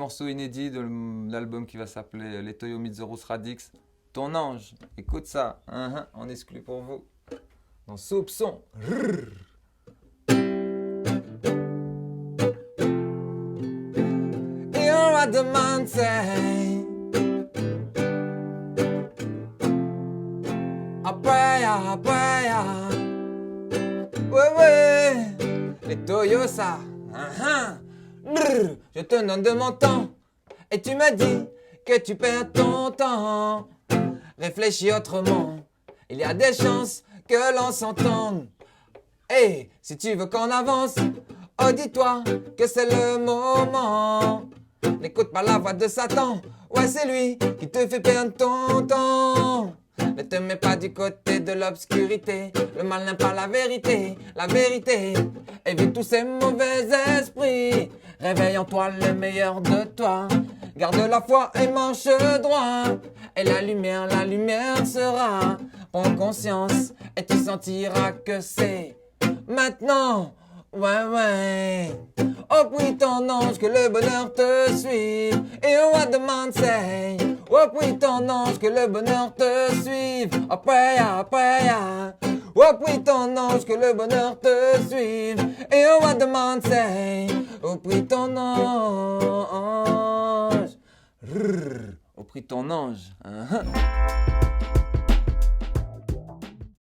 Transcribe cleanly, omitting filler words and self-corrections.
morceau inédit de l'album qui va s'appeler Les Toyo Mizuru Radix. Ton ange, écoute ça, en exclu pour vous. Dans Soupçon. You're what the man say. Après. Ouais. Les Toyo ça. Je te donne de mon temps. Et tu m'as dit que tu perds ton temps. Réfléchis autrement. Il y a des chances que l'on s'entende. Et si tu veux qu'on avance, oh dis-toi que c'est le moment. N'écoute pas la voix de Satan. Ouais, c'est lui qui te fait perdre ton temps. Ne te mets pas du côté de l'obscurité. Le mal n'a pas la vérité. La vérité, évite tous ces mauvais esprits. Réveille en toi le meilleur de toi. Garde la foi et marche droit. Et la lumière sera. Prends conscience et tu sentiras que c'est maintenant. Ouais. Oh prie ton ange que le bonheur te suive. Et on va demander. Oh prie ton ange que le bonheur te suive. Après. Oh prie ton ange que le bonheur te suive. Et on va demander. Oh prie ton ange. Oh prie ton ange.